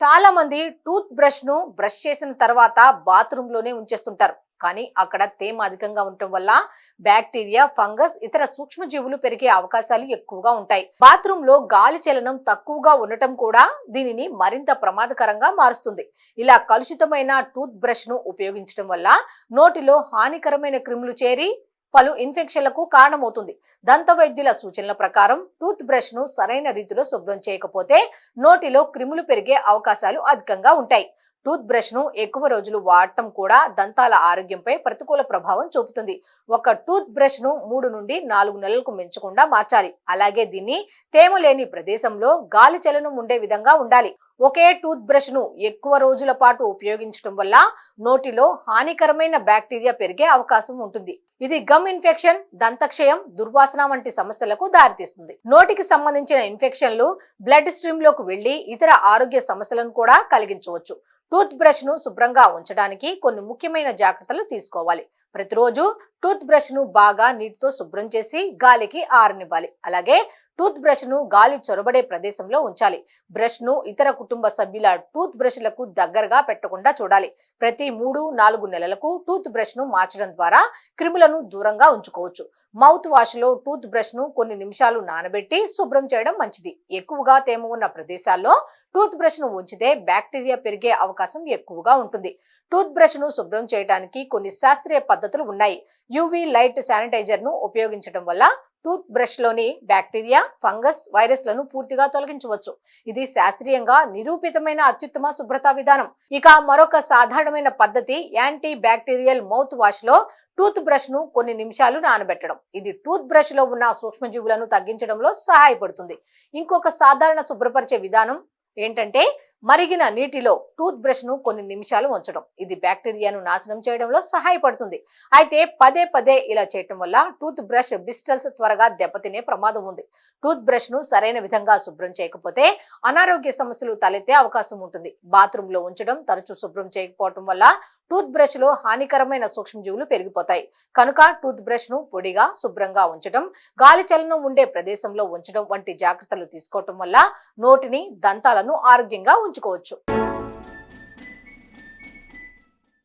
చాలా మంది tooth brush ను బ్రష్ చేసిన తర్వాత బాత్రూమ్ లోనే ఉంచేస్తుంటారు. కానీ అక్కడ తేమ అధికంగా ఉండటం వల్ల బ్యాక్టీరియా, ఫంగస్, ఇతర సూక్ష్మజీవులు పెరిగే అవకాశాలు ఎక్కువగా ఉంటాయి. బాత్రూమ్ లో గాలి చలనం తక్కువగా ఉండటం కూడా దీనిని మరింత ప్రమాదకరంగా మారుస్తుంది. ఇలా కలుషితమైన టూత్ బ్రష్ ను ఉపయోగించడం వల్ల నోటిలో హానికరమైన క్రిములు చేరి పలు ఇన్ఫెక్షన్లకు కారణమవుతుంది. దంత వైద్యుల సూచనల ప్రకారం టూత్ బ్రష్ ను సరైన రీతిలో శుభ్రం చేయకపోతే నోటిలో క్రిములు పెరిగే అవకాశాలు అధికంగా ఉంటాయి. టూత్ బ్రష్ ను ఎక్కువ రోజులు వాడటం కూడా దంతాల ఆరోగ్యంపై ప్రతికూల ప్రభావం చూపుతుంది. ఒక టూత్ బ్రష్ ను 3 నుండి 4 నెలలకు మించకుండా మార్చాలి. అలాగే దీన్ని తేమ లేని ప్రదేశంలో గాలి చలనం ఉండే విధంగా ఉండాలి. ఒకే టూత్ బ్రష్ ను ఎక్కువ రోజుల పాటు ఉపయోగించడం వల్ల నోటిలో హానికరమైన బ్యాక్టీరియా పెరిగే అవకాశం ఉంటుంది. ఇది గమ్ ఇన్ఫెక్షన్, దంతక్షయం, దుర్వాసన వంటి సమస్యలకు దారితీస్తుంది. నోటికి సంబంధించిన ఇన్ఫెక్షన్లు బ్లడ్ స్ట్రీమ్ లోకి వెళ్లి ఇతర ఆరోగ్య సమస్యలను కూడా కలిగించవచ్చు. టూత్ బ్రష్ ను శుభ్రంగా ఉంచడానికి కొన్ని ముఖ్యమైన జాగ్రత్తలు తీసుకోవాలి. ప్రతిరోజు టూత్ బ్రష్ ను బాగా నీటితో శుభ్రం చేసి గాలికి ఆరనివ్వాలి. అలాగే టూత్ బ్రష్ ను గాలి చొరబడే ప్రదేశంలో ఉంచాలి. బ్రష్ ను ఇతర కుటుంబ సభ్యుల టూత్ బ్రష్లకు దగ్గరగా పెట్టకుండా చూడాలి. ప్రతి 3-4 నెలలకు టూత్ బ్రష్ ను మార్చడం ద్వారా క్రిములను దూరంగా ఉంచుకోవచ్చు. మౌత్ వాష్ లో టూత్ బ్రష్ ను కొన్ని నిమిషాలు నానబెట్టి శుభ్రం చేయడం మంచిది. ఎక్కువగా తేమ ఉన్న ప్రదేశాల్లో టూత్ బ్రష్ ను ఉంచితే బ్యాక్టీరియా పెరిగే అవకాశం ఎక్కువగా ఉంటుంది. టూత్ బ్రష్ ను శుభ్రం చేయడానికి కొన్ని శాస్త్రీయ పద్ధతులు ఉన్నాయి. యువి లైట్ శానిటైజర్ ను ఉపయోగించడం వల్ల టూత్ బ్రష్ లోని బ్యాక్టీరియా, ఫంగస్, వైరస్లను పూర్తిగా తొలగించవచ్చు. ఇది శాస్త్రీయంగా నిరూపితమైన అత్యుత్తమ శుభ్రతా విధానం. ఇక మరొక సాధారణమైన పద్ధతి యాంటీ బ్యాక్టీరియల్ మౌత్ వాష్ లో టూత్ బ్రష్ ను కొన్ని నిమిషాలు నానబెట్టడం. ఇది టూత్ బ్రష్ లో ఉన్న సూక్ష్మజీవులను తగ్గించడంలో సహాయపడుతుంది. ఇంకొక సాధారణ శుభ్రపరిచే విధానం ఏంటంటే మరిగిన నీటిలో టూత్ బ్రష్ ను కొన్ని నిమిషాలు ఉంచడం. ఇది బ్యాక్టీరియాను నాశనం చేయడంలో సహాయపడుతుంది. అయితే పదే పదే ఇలా చేయటం వల్ల టూత్ బ్రష్ బ్రిస్టల్స్ త్వరగా దెబ్బతినే ప్రమాదం ఉంది. టూత్ బ్రష్ ను సరైన విధంగా శుభ్రం చేయకపోతే అనారోగ్య సమస్యలు తలెత్తే అవకాశం ఉంటుంది. బాత్రూమ్ లో ఉంచడం, తరచూ శుభ్రం చేయకపోవడం వల్ల టూత్ బ్రష్ లో హానికరమైన సూక్ష్మజీవులు పెరిగిపోతాయి. కనుక టూత్ బ్రష్ ను పొడిగా, శుభ్రంగా ఉంచడం, గాలి చలనం ఉండే ప్రదేశంలో ఉంచడం వంటి జాగ్రత్తలు తీసుకోవటం వల్ల నోటిని, దంతాలను ఆరోగ్యంగా ఉంచుకోవచ్చు.